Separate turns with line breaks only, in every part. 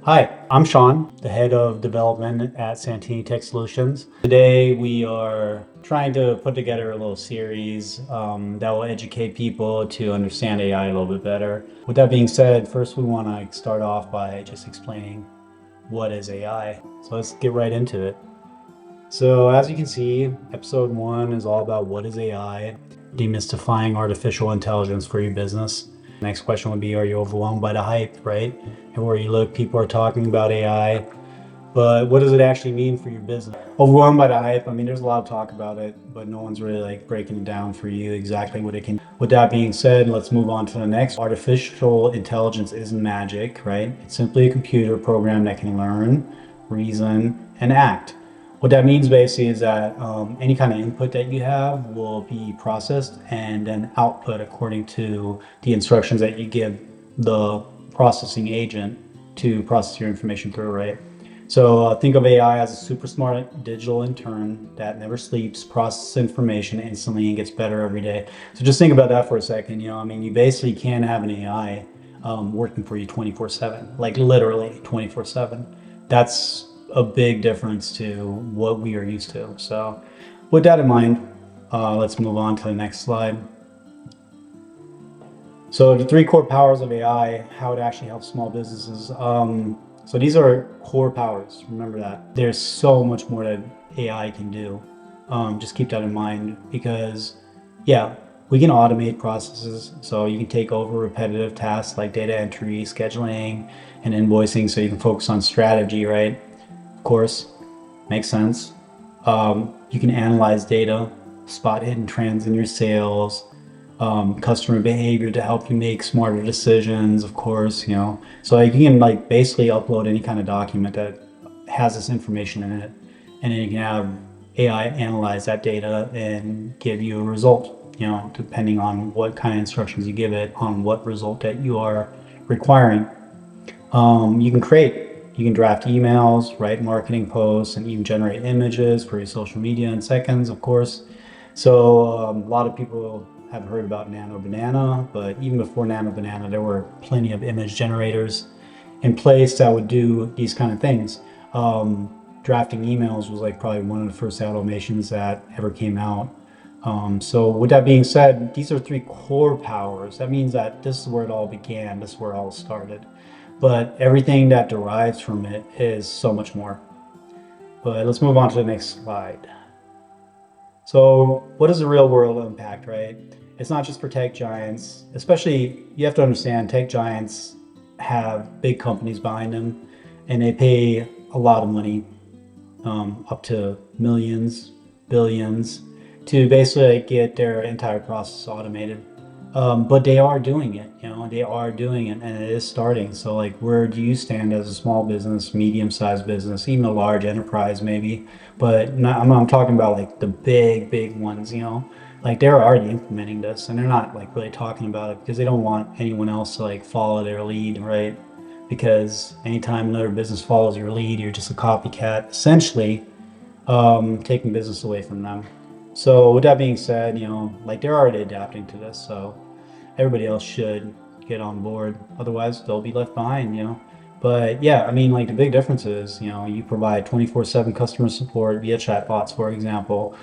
Hi, I'm Sean, the head of development at Santiny Tech Solutions. Today we are trying to put together a little series that will educate people to understand AI a little bit better. With that being said, first we want to start off by just explaining what is AI. So let's get right into it. So as you can see, episode 1 is all about what is AI, demystifying artificial intelligence for your business. Next question would be, are you overwhelmed by the hype, right? Everywhere you look, people are talking about AI, but what does it actually mean for your business? Overwhelmed by the hype, I mean, there's a lot of talk about it, but no one's really like breaking it down for you exactly what it can. With that being said, let's move on to the next. Artificial intelligence isn't magic, right? It's simply a computer program that can learn, reason, and act. What that means basically is that any kind of input that you have will be processed and then output according to the instructions that you give the processing agent to process your information through, right? So think of AI as a super smart digital intern that never sleeps, processes information instantly, and gets better every day. So just think about that for a second. I mean, you basically can have an AI working for you 24/7, like literally 24/7. That's a big difference to what we are used to. So with that in mind, let's move on to the next slide. So the three core powers of AI, how it actually helps small businesses. So these are core powers. Remember that. There's so much more that AI can do. Just keep that in mind because, yeah, we can automate processes. So you can take over repetitive tasks like data entry, scheduling, and invoicing so you can focus on strategy, right? Of course, makes sense. You can analyze data, spot hidden trends in your sales, customer behavior to help you make smarter decisions, of course, So you can like basically upload any kind of document that has this information in it, and then you can have AI analyze that data and give you a result, depending on what kind of instructions you give it on what result that you are requiring. You can draft emails, write marketing posts, and even generate images for your social media in seconds, of course. So a lot of people have heard about Nano Banana, but even before Nano Banana, there were plenty of image generators in place that would do these kind of things. Drafting emails was like probably one of the first automations that ever came out. So with that being said, these are three core powers. That means that this is where it all began. This is where it all started. But everything that derives from it is so much more. But let's move on to the next slide. So what is the real world impact, right? It's not just for tech giants, especially you have to understand tech giants have big companies behind them and they pay a lot of money, up to millions, billions, to basically get their entire process automated. But they are doing it, they are doing it and it is starting. So like, where do you stand as a small business, medium-sized business, even a large enterprise maybe? But I'm talking about like the big ones, like they're already implementing this and they're not like really talking about it because they don't want anyone else to like follow their lead, right? Because anytime another business follows your lead, you're just a copycat, essentially, taking business away from them. So with that being said, like they're already adapting to this, so everybody else should get on board. Otherwise, they'll be left behind. But yeah, I mean, like the big difference is, you provide 24/7 customer support via chatbots, for example.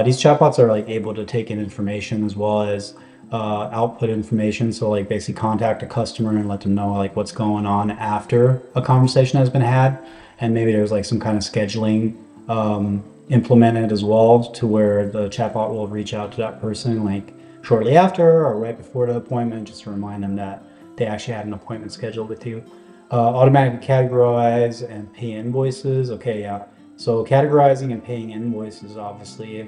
These chatbots are like able to take in information as well as output information. So like basically contact a customer and let them know like what's going on after a conversation has been had. And maybe there's like some kind of scheduling implemented as well to where the chatbot will reach out to that person like shortly after or right before the appointment just to remind them that they actually had an appointment scheduled with you. Automatically categorize and pay invoices. Okay, yeah. So categorizing and paying invoices obviously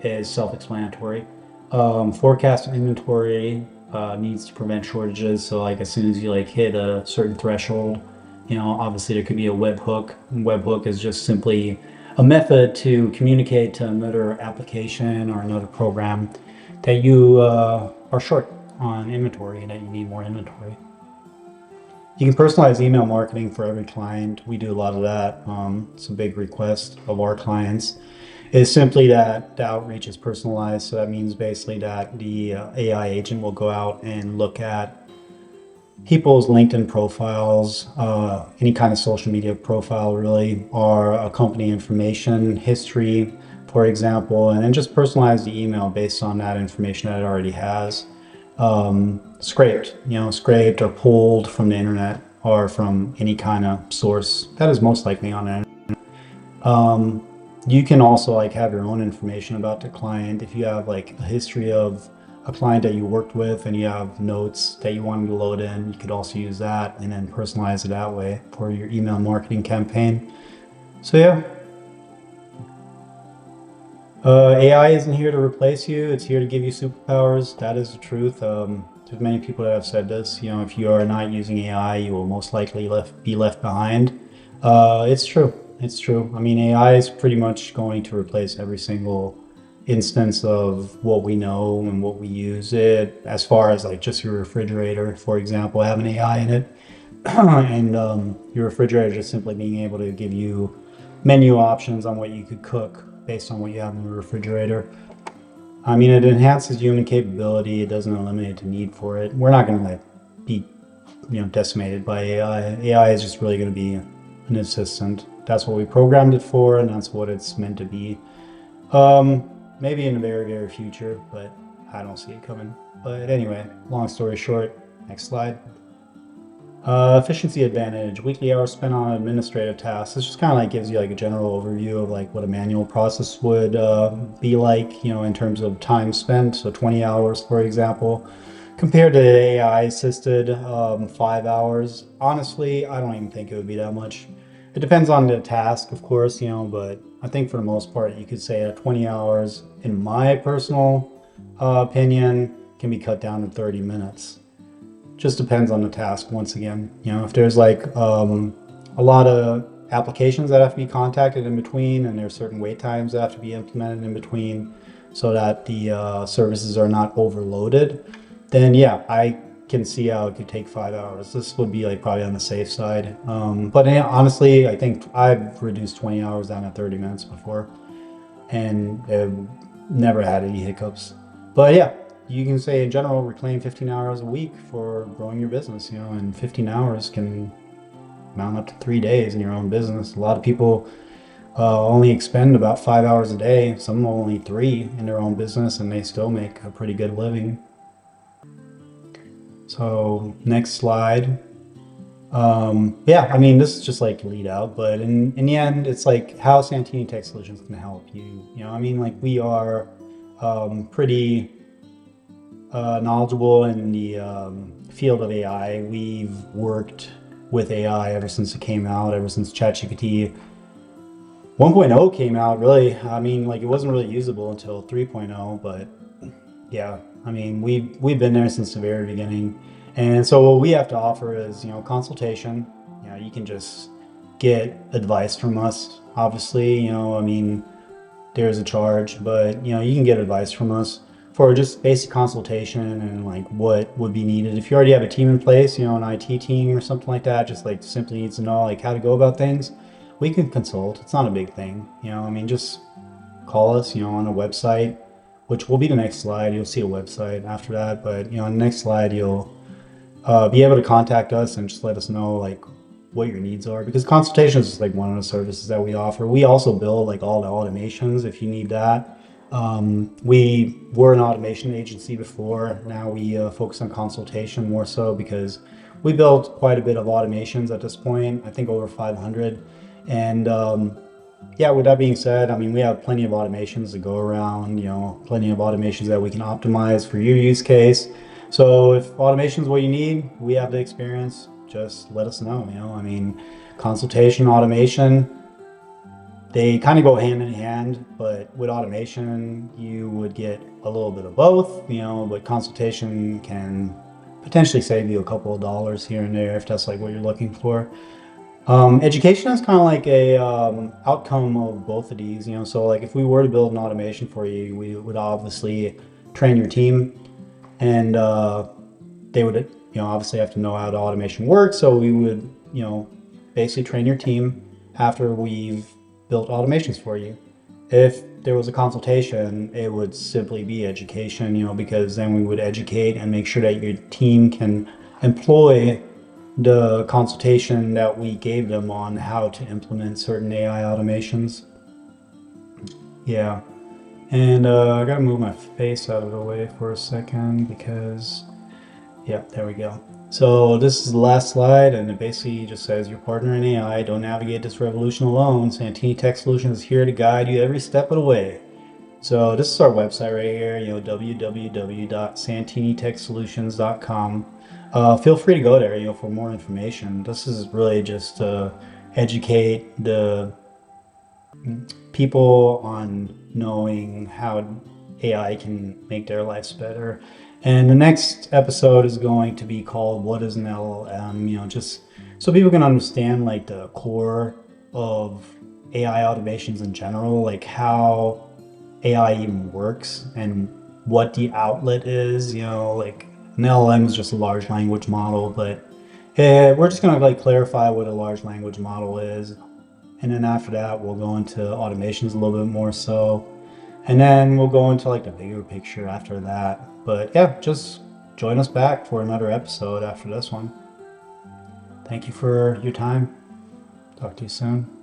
is self-explanatory. Forecast inventory needs to prevent shortages. So like as soon as you like hit a certain threshold, obviously there could be a webhook. Webhook is just simply a method to communicate to another application or another program that you are short on inventory and that you need more inventory. You can personalize email marketing for every client. We do a lot of that. It's a big request of our clients. Is simply that the outreach is personalized. So that means basically that the AI agent will go out and look at people's LinkedIn profiles, any kind of social media profile really, or a company information history, for example, and then just personalize the email based on that information that it already has. Scraped or pulled from the internet or from any kind of source that is most likely on it. You can also like have your own information about the client. If you have like a history of a client that you worked with and you have notes that you wanted to load in, you could also use that and then personalize it that way for your email marketing campaign. So yeah, AI isn't here to replace you. It's here to give you superpowers. That is the truth. There's many people that have said this. You know, if you are not using AI, you will most likely be left behind. It's true. It's true. I mean, AI is pretty much going to replace every single instance of what we know and what we use it. As far as like just your refrigerator, for example, have an AI in it, and your refrigerator just simply being able to give you menu options on what you could cook based on what you have in the refrigerator. I mean, it enhances human capability. It doesn't eliminate the need for it. We're not going to like be, decimated by AI. AI is just really going to be an assistant. That's what we programmed it for, and that's what it's meant to be. Maybe in the very, very future, but I don't see it coming. But anyway, long story short, next slide. Efficiency advantage, weekly hours spent on administrative tasks. This just kind of like gives you like a general overview of like what a manual process would be like, in terms of time spent. So 20 hours, for example, compared to AI assisted 5 hours. Honestly, I don't even think it would be that much. It depends on the task, of course, but I think for the most part, you could say that 20 hours, in my personal opinion, can be cut down to 30 minutes. Just depends on the task once again. If there's like a lot of applications that have to be contacted in between and there's certain wait times that have to be implemented in between so that the services are not overloaded, then yeah, I can see how it could take 5 hours. This would be like probably on the safe side. But honestly, I think I've reduced 20 hours down to 30 minutes before and never had any hiccups. But yeah, you can say in general, reclaim 15 hours a week for growing your business, and 15 hours can mount up to 3 days in your own business. A lot of people only expend about 5 hours a day, some only 3 in their own business, and they still make a pretty good living. So next slide. Yeah, I mean, this is just like lead out, but in the end, it's like how Santiny Tech Solutions can help you. I mean, like we are pretty knowledgeable in the field of AI. We've worked with AI ever since it came out, ever since ChatGPT 1.0 came out, really. I mean, like it wasn't really usable until 3.0, but yeah, I mean, we've been there since the very beginning. And so what we have to offer is, consultation. You can just get advice from us. Obviously, I mean, there's a charge, but you can get advice from us for just basic consultation and like what would be needed. If you already have a team in place, an IT team or something like that, just like simply needs to know like how to go about things, we can consult. It's not a big thing. I mean, just call us, on a website, which will be the next slide. You'll see a website after that, but on the next slide, you'll be able to contact us and just let us know like what your needs are, because consultation is just like one of the services that we offer. We also build like all the automations if you need that. We were an automation agency before. Now we focus on consultation more so because we built quite a bit of automations at this point. I think over 500. And yeah, with that being said, I mean, we have plenty of automations to go around, plenty of automations that we can optimize for your use case. So if automation is what you need, we have the experience. Just let us know. I mean, consultation, automation, they kind of go hand in hand, but with automation, you would get a little bit of both, but consultation can potentially save you a couple of dollars here and there if that's like what you're looking for. Education is kind of like a outcome of both of these, so like if we were to build an automation for you, we would obviously train your team, and they would obviously have to know how the automation works. So we would basically train your team after we've built automations for you. If there was a consultation, it would simply be education, because then we would educate and make sure that your team can employ the consultation that we gave them on how to implement certain AI automations. Yeah. And I gotta move my face out of the way for a second because, yeah, there we go. So this is the last slide, and it basically just says your partner in AI. Don't navigate this revolution alone. Santiny Tech Solutions is here to guide you every step of the way. So this is our website right here, www.santinytechsolutions.com. Feel free to go there, for more information. This is really just to educate the people on knowing how AI can make their lives better. And the next episode is going to be called "What is an LLM?" Just so people can understand like the core of AI automations in general, like how AI even works and what the outlet is. Like an LLM is just a large language model, but we're just gonna like clarify what a large language model is. And then after that, we'll go into automations a little bit more so. And then we'll go into like the bigger picture after that. But yeah, just join us back for another episode after this one. Thank you for your time. Talk to you soon.